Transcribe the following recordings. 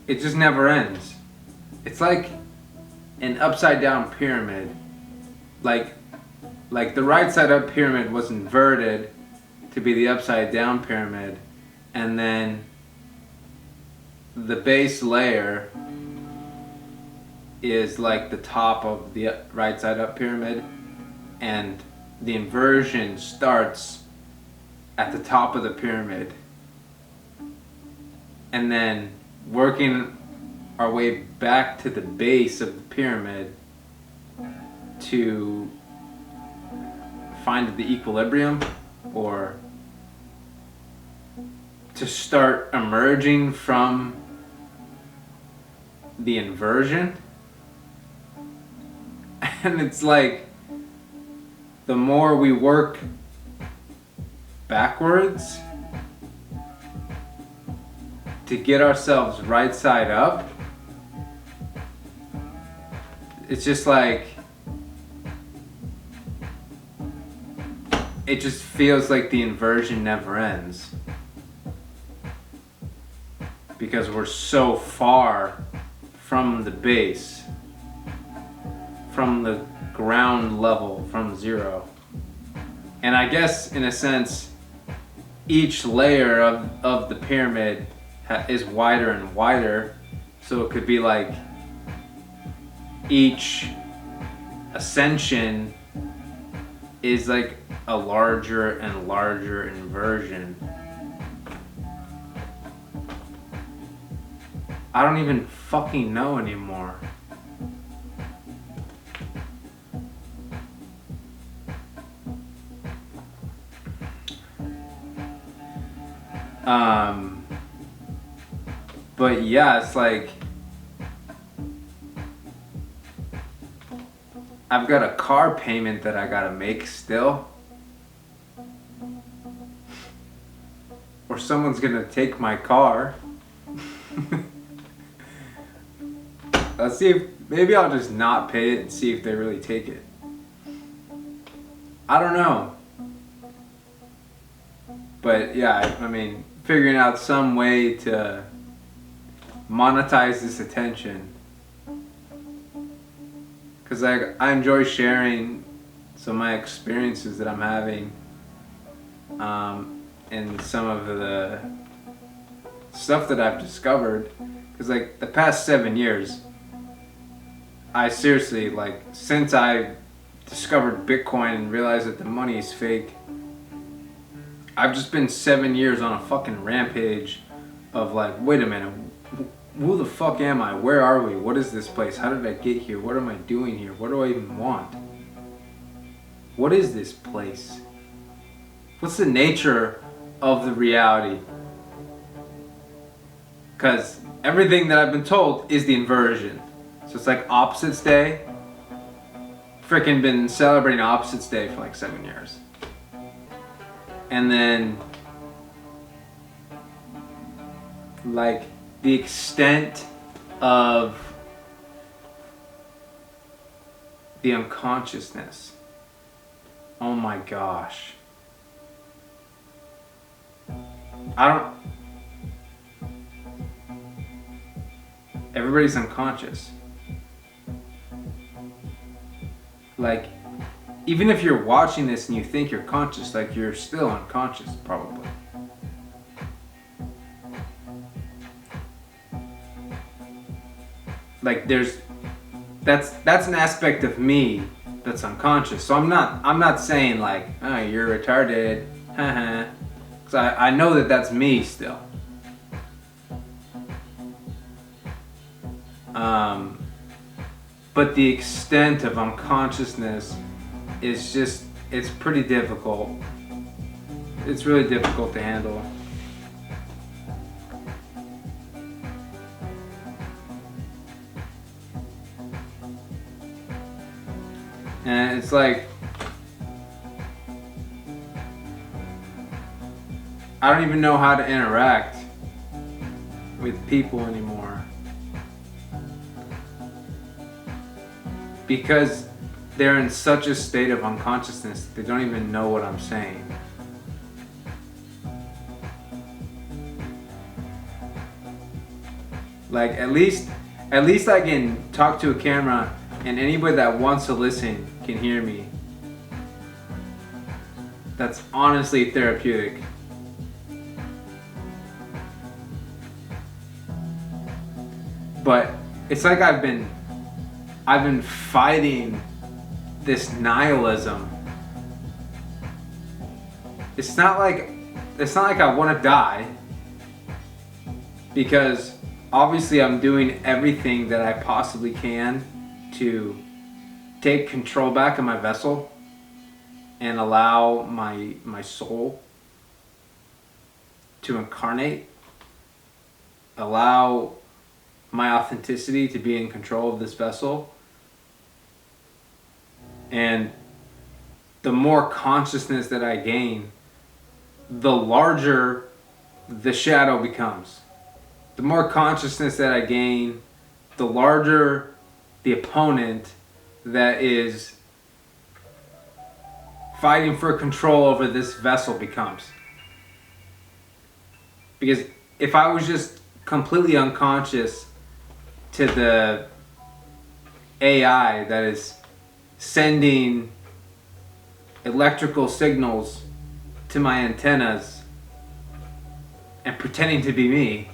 it just never ends. It's like an upside down pyramid. Like the right side up pyramid was inverted to be the upside down pyramid, and then the base layer is like the top of the right side up pyramid, and the inversion starts at the top of the pyramid, and then working our way back to the base of the pyramid to find the equilibrium, or to start emerging from the inversion. And it's like, the more we work backwards to get ourselves right side up, it's just like, it just feels like the inversion never ends, because we're so far from the base, from the ground level, from zero. And I guess in a sense, each layer of the pyramid is wider and wider, so it could be like each ascension is like a larger and larger inversion. I don't even fucking know anymore. But yeah, it's like, I've got a car payment that I gotta make still. Or someone's gonna take my car. Let's see if, maybe I'll just not pay it and see if they really take it. I don't know. But yeah, I mean, figuring out some way to monetize this attention. Because I enjoy sharing some of my experiences that I'm having, and some of the stuff that I've discovered. Because like the past 7 years, I seriously, like, since I discovered Bitcoin and realized that the money is fake, I've just been 7 years on a fucking rampage of like, wait a minute, who the fuck am I? Where are we? What is this place? How did I get here? What am I doing here? What do I even want? What is this place? What's the nature of the reality? Because everything that I've been told is the inversion. So it's like Opposites Day. Freaking been celebrating Opposites Day for like 7 years. And then, like, the extent of the unconsciousness. Oh my gosh. Everybody's unconscious. Like, even if you're watching this and you think you're conscious, like, you're still unconscious, probably. Like, that's an aspect of me that's unconscious. So I'm not saying like, oh, you're retarded, haha, because I know that that's me still. But the extent of unconsciousness is just, it's pretty difficult. It's really difficult to handle. And it's like, I don't even know how to interact with people anymore. Because they're in such a state of unconsciousness, they don't even know what I'm saying. Like at least I can talk to a camera and anybody that wants to listen can hear me. That's honestly therapeutic. But it's like I've been fighting this nihilism. It's not like I want to die, because obviously I'm doing everything that I possibly can to take control back of my vessel and allow my soul to incarnate, allow my authenticity to be in control of this vessel. And the more consciousness that I gain, the larger the shadow becomes. The more consciousness that I gain, the larger the opponent that is fighting for control over this vessel becomes. Because if I was just completely unconscious to the AI that is sending electrical signals to my antennas and pretending to be me,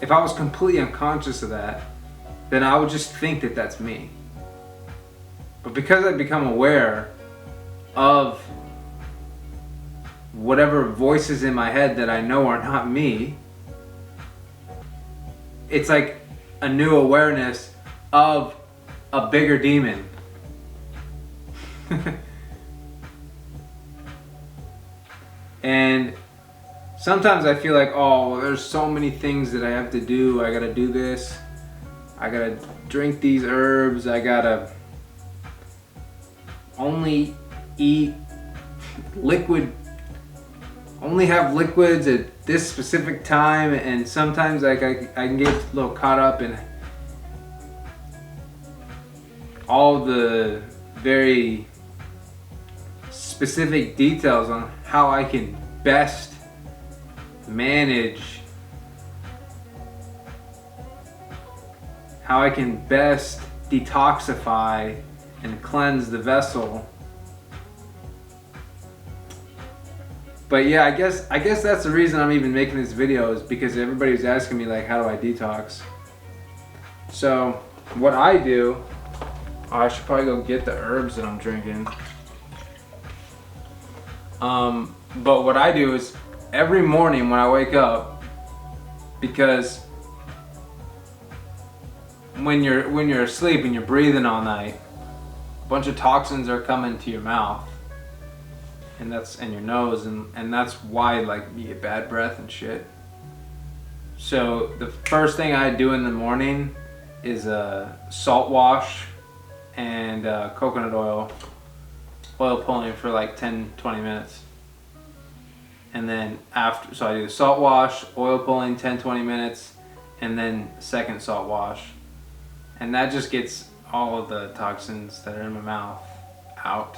if I was completely unconscious of that, then I would just think that that's me. But because I've become aware of whatever voices in my head that I know are not me, it's like a new awareness of a bigger demon. And sometimes I feel like, oh, well, there's so many things that I have to do. I gotta do this. I gotta drink these herbs. I gotta only eat liquid, only have liquids at this specific time. And sometimes like I can get a little caught up in all the very specific details on how I can best manage, how I can best detoxify and cleanse the vessel. But yeah, I guess that's the reason I'm even making this video, is because everybody's asking me like, how do I detox? So what I do, I should probably go get the herbs that I'm drinking. But what I do is every morning when I wake up, because when you're asleep and you're breathing all night, a bunch of toxins are coming to your mouth, and your nose, and that's why like you get bad breath and shit. So the first thing I do in the morning is a salt wash and coconut oil pulling for like 10-20 minutes. And then after, so I do the salt wash, oil pulling 10-20 minutes, and then second salt wash. And that just gets all of the toxins that are in my mouth out,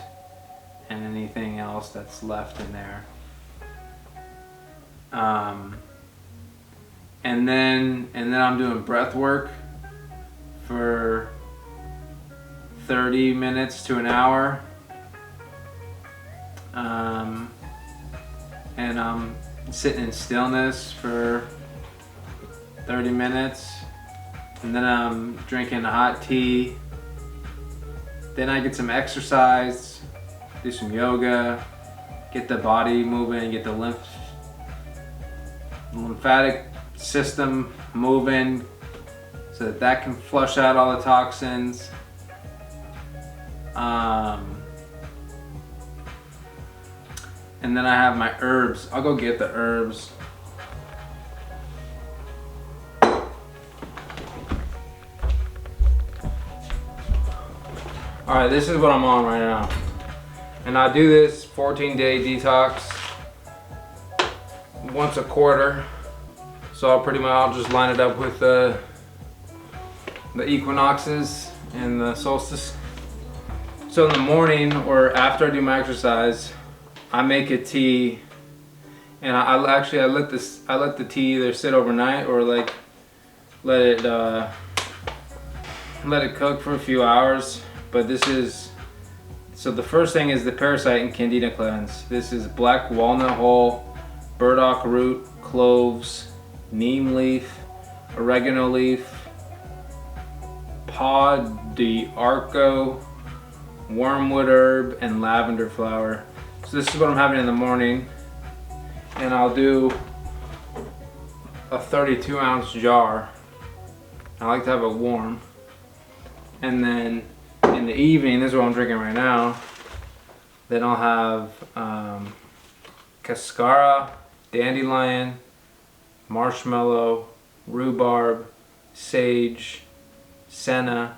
and anything else that's left in there. And then I'm doing breath work for 30 minutes to an hour. And I'm sitting in stillness for 30 minutes. And then I'm drinking a hot tea. Then I get some exercise, do some yoga, get the body moving, get the lymphatic system moving so that can flush out all the toxins. And then I have my herbs. I'll go get the herbs. Alright, this is what I'm on right now. And I do this 14-day detox once a quarter. So I'll just line it up with the equinoxes and the solstice. So in the morning or after I do my exercise, I make a tea, And I let the tea either sit overnight or like let it cook for a few hours. But this is, so the first thing is the Parasite and Candida cleanse. This is black walnut hull, burdock root, cloves, neem leaf, oregano leaf, pod de arco, wormwood herb, and lavender flower. So this is what I'm having in the morning, and I'll do a 32-ounce jar. I like to have it warm. And then in the evening, this is what I'm drinking right now, then I'll have cascara, dandelion, marshmallow, rhubarb, sage, senna,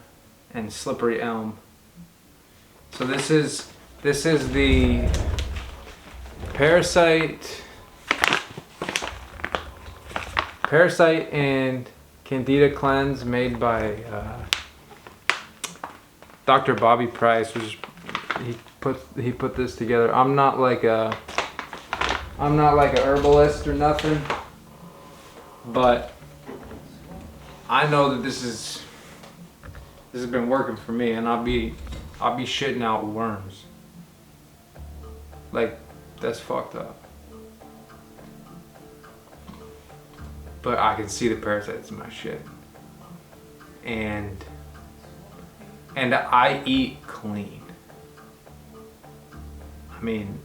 and slippery elm. So this is the Parasite and Candida cleanse made by Dr. Bobby Price. He put this together. I'm not like a herbalist or nothing, but I know that this has been working for me, and I'll be shitting out worms. Like, that's fucked up. But I can see the parasites in my shit. And I eat clean. I mean,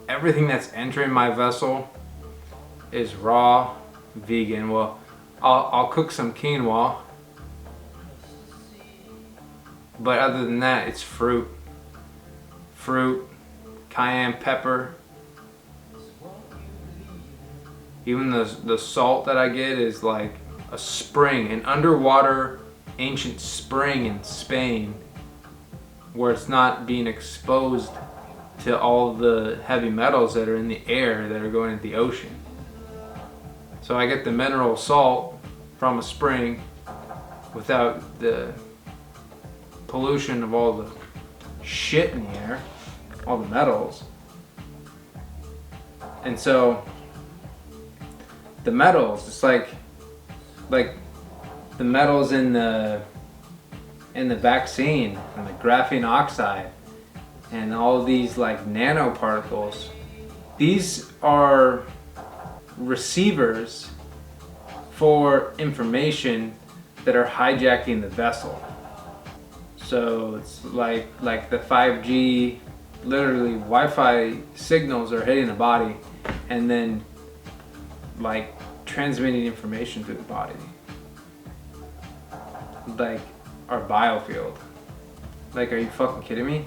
everything that's entering my vessel is raw, vegan. Well, I'll cook some quinoa, but other than that, it's fruit, cayenne pepper. Even the salt that I get is like a spring, an underwater ancient spring in Spain, where it's not being exposed to all the heavy metals that are in the air that are going into the ocean. So I get the mineral salt from a spring without the pollution of all the shit in the air, all the metals. And so the metals, it's like the metals in the vaccine and the graphene oxide and all these like nanoparticles. These are receivers for information that are hijacking the vessel. So it's like the 5G, literally Wi-Fi signals are hitting the body and then like transmitting information through the body. Like our biofield. Like, are you fucking kidding me?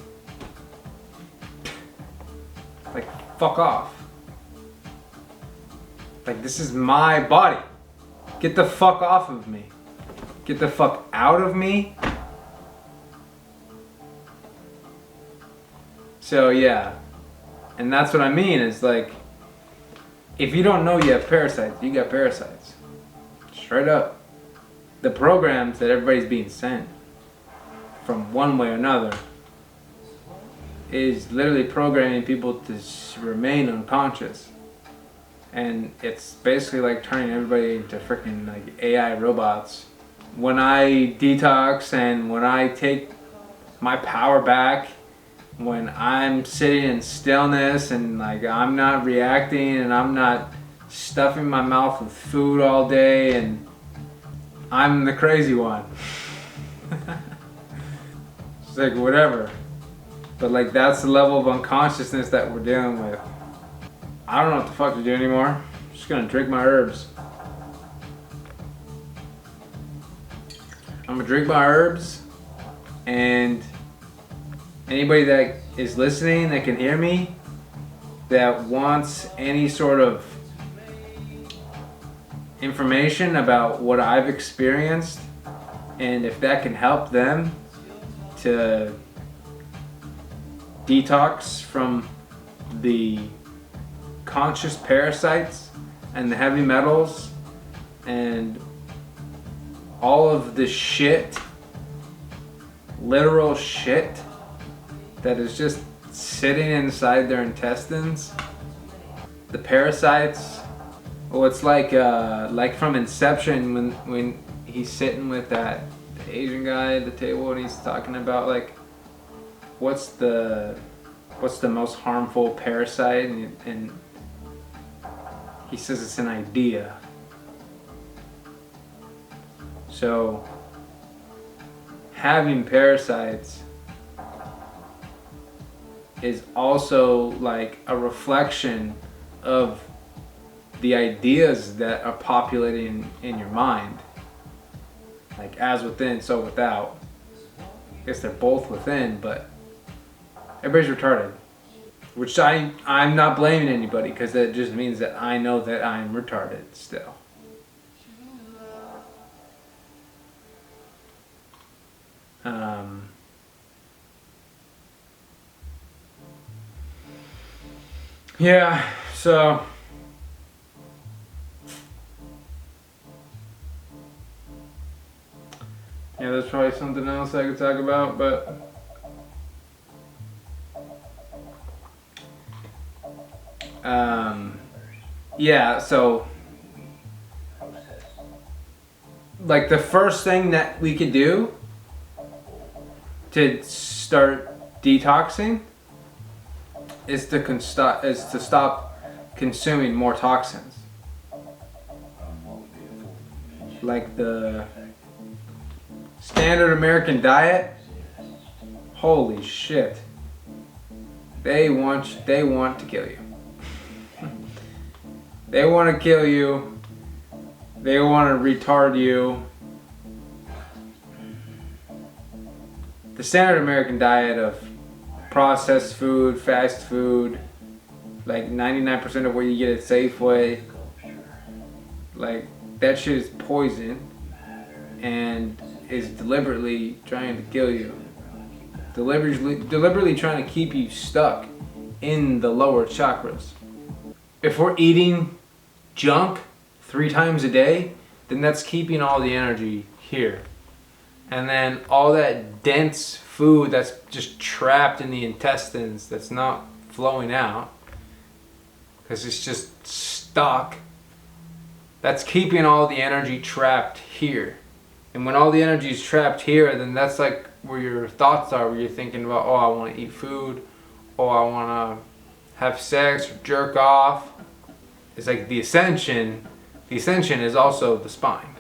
Like, fuck off. Like, this is my body. Get the fuck off of me. Get the fuck out of me. So yeah, and that's what I mean, is like, if you don't know you have parasites, you got parasites. Straight up. The programs that everybody's being sent from one way or another is literally programming people to remain unconscious. And it's basically like turning everybody into freaking like AI robots. When I detox and when I take my power back, when I'm sitting in stillness and like I'm not reacting and I'm not stuffing my mouth with food all day and I'm the crazy one. It's like whatever. But like that's the level of unconsciousness that we're dealing with. I don't know what the fuck to do anymore. I'm just gonna drink my herbs. I'm gonna drink my herbs, and anybody that is listening that can hear me, that wants any sort of information about what I've experienced, and if that can help them to detox from the conscious parasites and the heavy metals and all of the shit, literal shit that is just sitting inside their intestines, the parasites. Oh, it's like from Inception when he's sitting with that Asian guy at the table and he's talking about like what's the most harmful parasite, and he says it's an idea. So having parasites is also like a reflection of the ideas that are populating in your mind. Like as within, so without. I guess they're both within, but everybody's retarded. Which I'm not blaming anybody, because that just means that I know that I'm retarded still. Yeah, so yeah, there's probably something else I could talk about, but yeah, so like the first thing that we could do to start detoxing is to stop consuming more toxins. Like the standard American diet, holy shit. They want to kill you. They want to kill you. They want to retard you. The standard American diet of processed food, fast food, like 99% of what you get at Safeway, like that shit is poison and is deliberately trying to kill you. Deliberately trying to keep you stuck in the lower chakras. If we're eating junk 3 times a day, then that's keeping all the energy here. And then all that dense food that's just trapped in the intestines, that's not flowing out, because it's just stuck, that's keeping all the energy trapped here. And when all the energy is trapped here, then that's like where your thoughts are, where you're thinking about, oh, I want to eat food, oh, I want to have sex or jerk off. It's like the ascension is also the spine.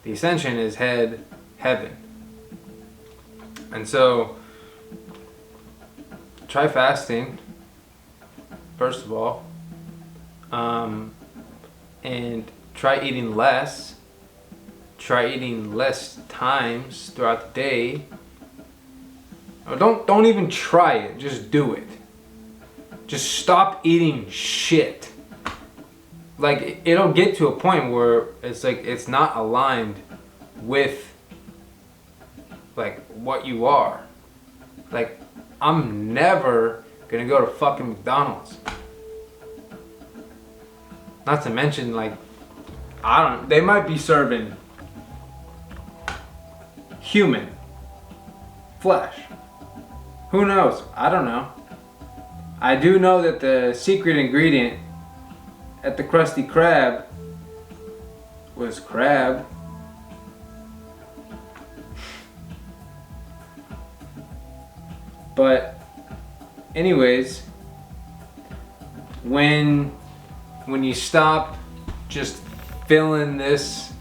The ascension is heaven. And so, try fasting, first of all, and try eating less. Try eating less times throughout the day. Or don't even try it, just do it. Just stop eating shit. Like, it'll get to a point where it's like it's not aligned with like what you are. Like, I'm never gonna go to fucking McDonald's. Not to mention, like, they might be serving human flesh. Who knows? I don't know. I do know that the secret ingredient at the Krusty Krab was crab. But anyways, when you stop just filling this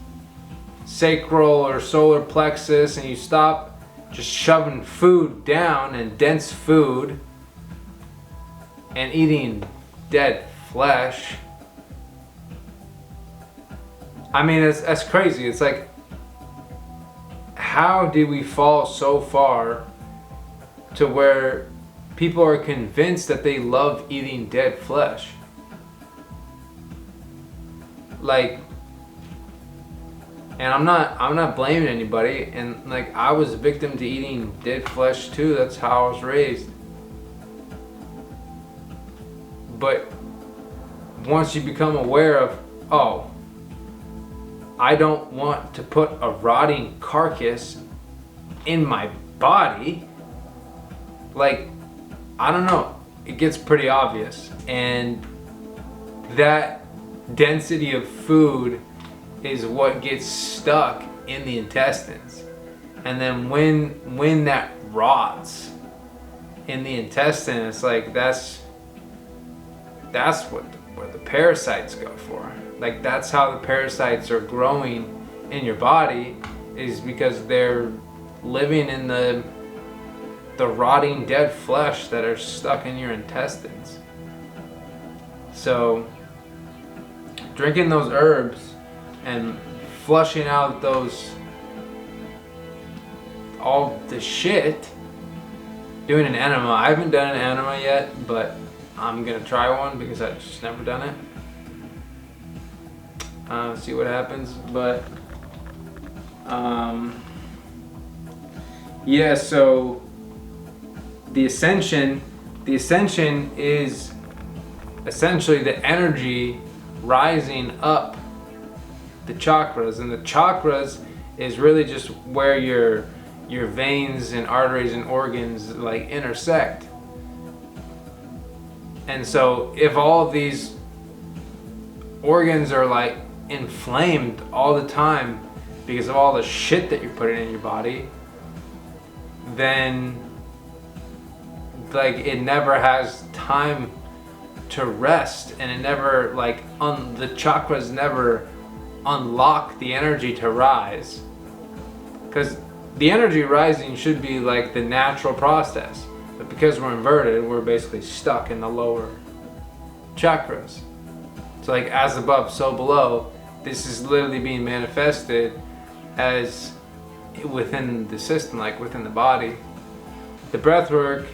sacral or solar plexus and you stop just shoving food down and dense food and eating dead flesh, I mean, that's crazy. It's like, how did we fall so far to where people are convinced that they love eating dead flesh? Like, and I'm not blaming anybody, and like, I was a victim to eating dead flesh too. That's how I was raised. But once you become aware of, oh, I don't want to put a rotting carcass in my body, like, I don't know, it gets pretty obvious. And that density of food is what gets stuck in the intestines. And then when that rots in the intestine, it's like that's where the parasites go for. Like, that's how the parasites are growing in your body, is because they're living in the rotting dead flesh that are stuck in your intestines. So drinking those herbs and flushing out all the shit, doing an enema. I haven't done an enema yet, but I'm gonna try one because I've just never done it. See what happens. But yeah, so the ascension is essentially the energy rising up the chakras, and the chakras is really just where your veins and arteries and organs like intersect. And so if all of these organs are like inflamed all the time because of all the shit that you're putting in your body, then like it never has time to rest, and it never like the chakras never unlock the energy to rise, because the energy rising should be like the natural process, but because we're inverted, we're basically stuck in the lower chakras. So like as above, so below. This is literally being manifested as within the system, like within the body. The breath work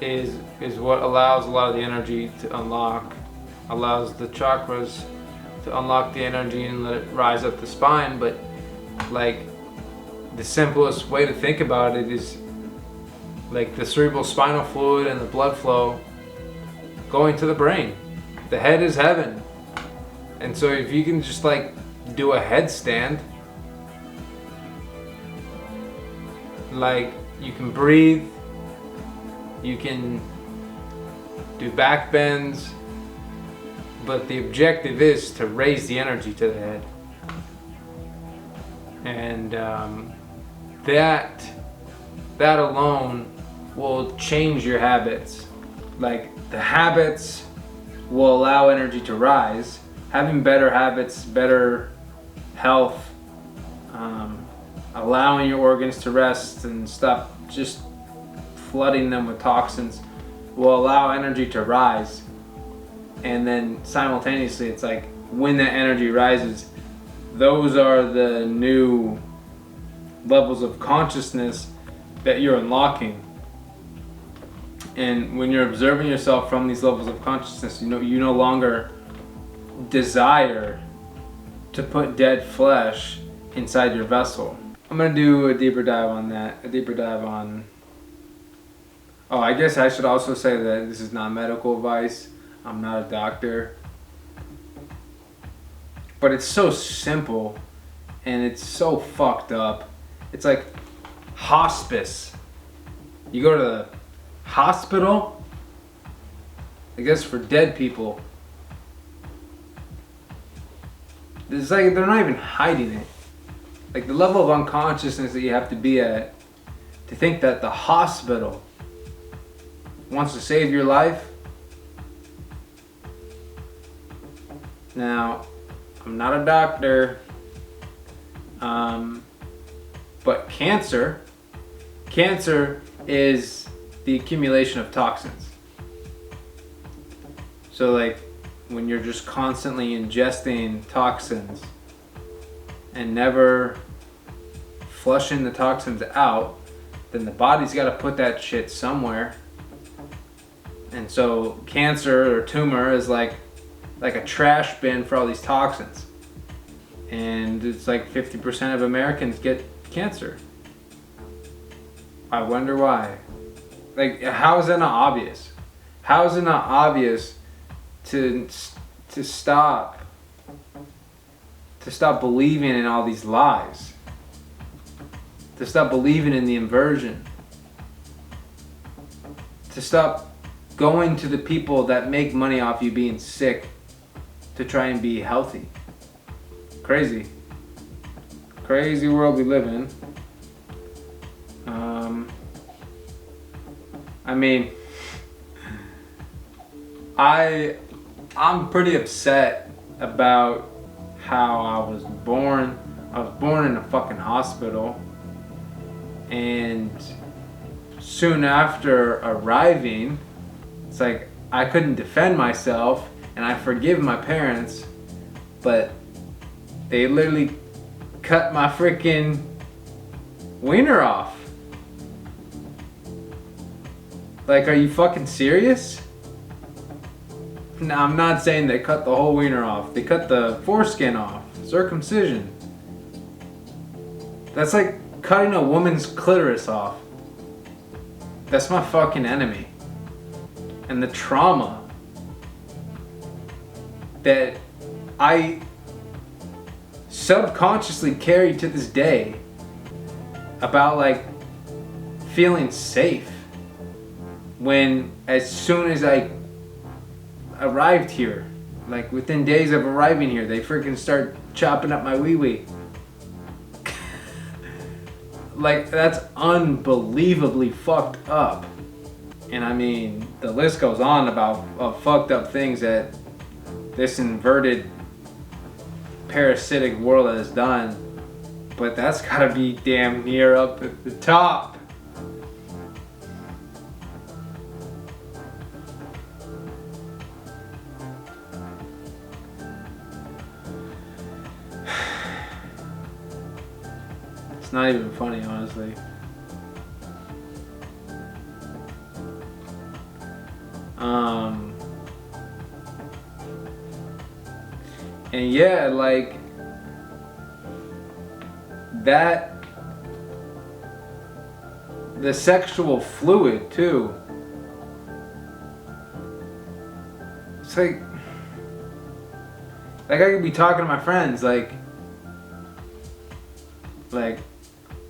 is what allows a lot of the energy to unlock, allows the chakras to unlock the energy and let it rise up the spine. But like the simplest way to think about it is like the cerebral spinal fluid and the blood flow going to the brain. The head is heaven. And so if you can just like do a headstand, like you can breathe, you can do back bends, but the objective is to raise the energy to the head. And that alone will change your habits. Like the habits will allow energy to rise. Having better habits, better health, allowing your organs to rest and stop just flooding them with toxins will allow energy to rise. And then simultaneously, it's like when that energy rises, those are the new levels of consciousness that you're unlocking. And when you're observing yourself from these levels of consciousness, you no longer desire to put dead flesh inside your vessel. I'm gonna do a deeper dive on that. Oh, I guess I should also say that this is not medical advice. I'm not a doctor. But it's so simple and it's so fucked up. It's like hospice. You go to the hospital, I guess for dead people. It's like they're not even hiding it. Like the level of unconsciousness that you have to be at to think that the hospital wants to save your life. Now, I'm not a doctor, but cancer is the accumulation of toxins. So like when you're just constantly ingesting toxins and never flushing the toxins out, then the body's got to put that shit somewhere. And so cancer or tumor is like a trash bin for all these toxins. And it's like 50% of Americans get cancer. I wonder why. Like, how is that not obvious? How is it not obvious to stop believing in all these lies? To stop believing in the inversion? To stop going to the people that make money off you being sick to try and be healthy. Crazy. Crazy world we live in. I mean, I'm pretty upset about how I was born. I was born in a fucking hospital, and soon after arriving, it's like I couldn't defend myself, and I forgive my parents, but they literally cut my freaking wiener off. Like, are you fucking serious? No, I'm not saying they cut the whole wiener off. They cut the foreskin off. Circumcision. That's like cutting a woman's clitoris off. That's my fucking enemy. And the trauma that I subconsciously carry to this day about like feeling safe when as soon as I arrived here, like within days of arriving here, they freaking start chopping up my wee-wee. Like, that's unbelievably fucked up. And I mean, the list goes on about fucked up things that this inverted parasitic world has done, but that's gotta be damn near up at the top. It's not even funny, honestly. And yeah, like that, the sexual fluid too. It's like I could be talking to my friends like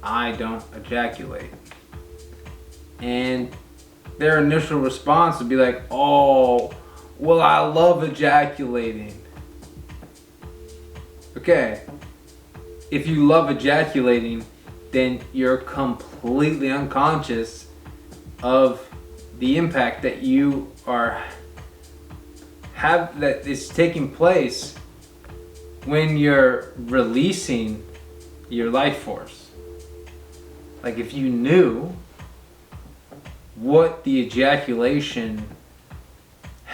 I don't ejaculate, and their initial response would be like, oh, well, I love ejaculating. Okay, if you love ejaculating, then you're completely unconscious of the impact that you that is taking place when you're releasing your life force. Like, if you knew what the ejaculation,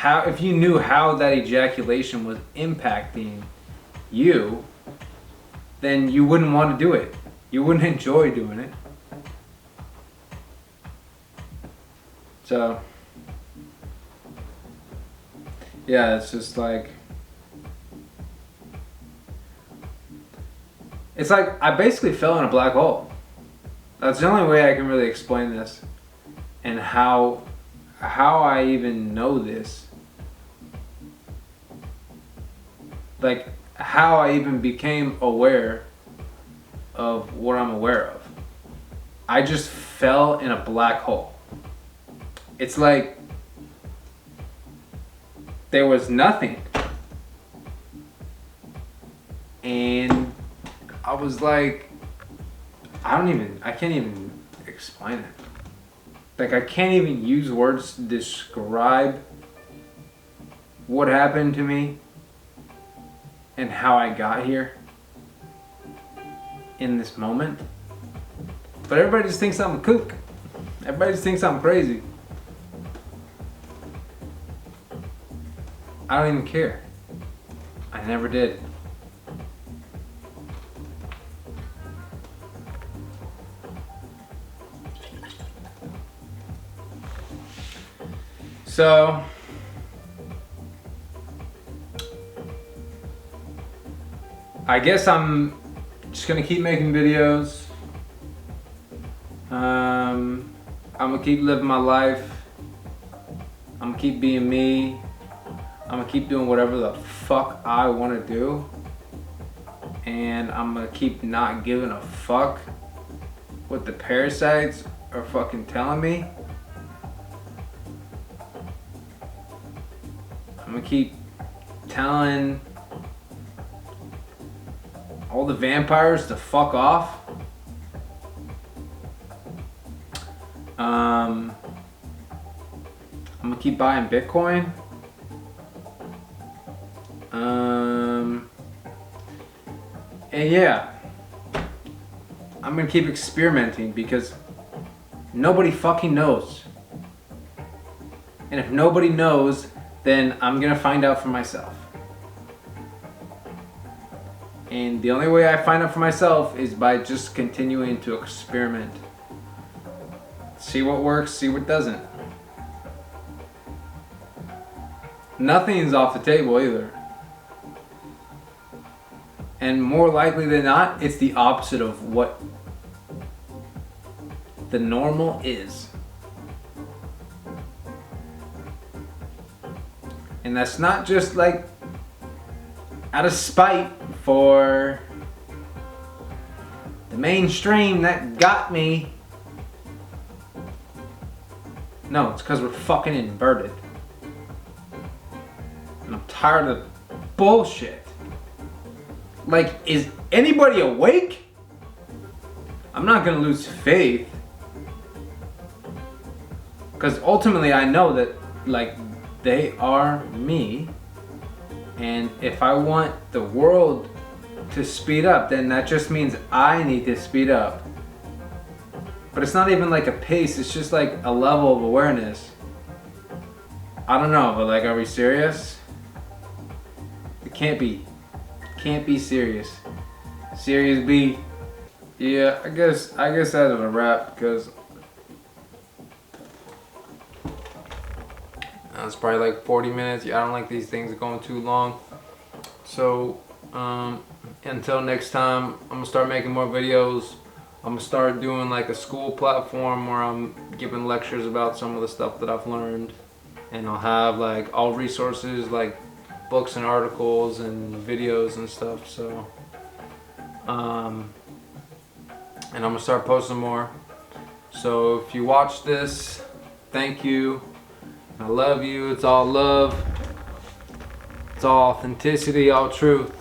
if you knew how that ejaculation was impacting you, then you wouldn't want to do it. You wouldn't enjoy doing it. So, yeah, it's just like, it's like I basically fell in a black hole. That's the only way I can really explain this, and how I even know this. Like, how I even became aware of what I'm aware of. I just fell in a black hole. It's like there was nothing. And I was like, I can't even explain it. Like, I can't even use words to describe what happened to me and how I got here in this moment. But everybody just thinks I'm a kook. Everybody just thinks I'm crazy. I don't even care. I never did. So, I guess I'm just gonna keep making videos. I'm gonna keep living my life. I'm gonna keep being me. I'm gonna keep doing whatever the fuck I wanna do. And I'm gonna keep not giving a fuck what the parasites are fucking telling me. I'm gonna keep telling all the vampires to fuck off. I'm gonna keep buying Bitcoin. And yeah, I'm gonna keep experimenting because nobody fucking knows. And if nobody knows, then I'm gonna find out for myself. And the only way I find out for myself is by just continuing to experiment. See what works, see what doesn't. Nothing's off the table either. And more likely than not, it's the opposite of what the normal is. And that's not just like out of spite for the mainstream that got me. No, it's because we're fucking inverted. And I'm tired of bullshit. Like, is anybody awake? I'm not gonna lose faith. Because ultimately I know that, like, they are me. And if I want the world to speed up, then that just means I need to speed up. But it's not even like a pace, it's just like a level of awareness. I don't know, but like, are we serious? It can't be. Can't be serious. Serious B. Yeah, I guess that's a wrap because it's probably like 40 minutes. Yeah, I don't like these things going too long. So until next time, I'm gonna start making more videos. I'm gonna start doing like a school platform where I'm giving lectures about some of the stuff that I've learned, and I'll have like all resources like books and articles and videos and stuff. So and I'm gonna start posting more. So if you watch this, thank you. I love you. It's all love. It's all authenticity, all truth.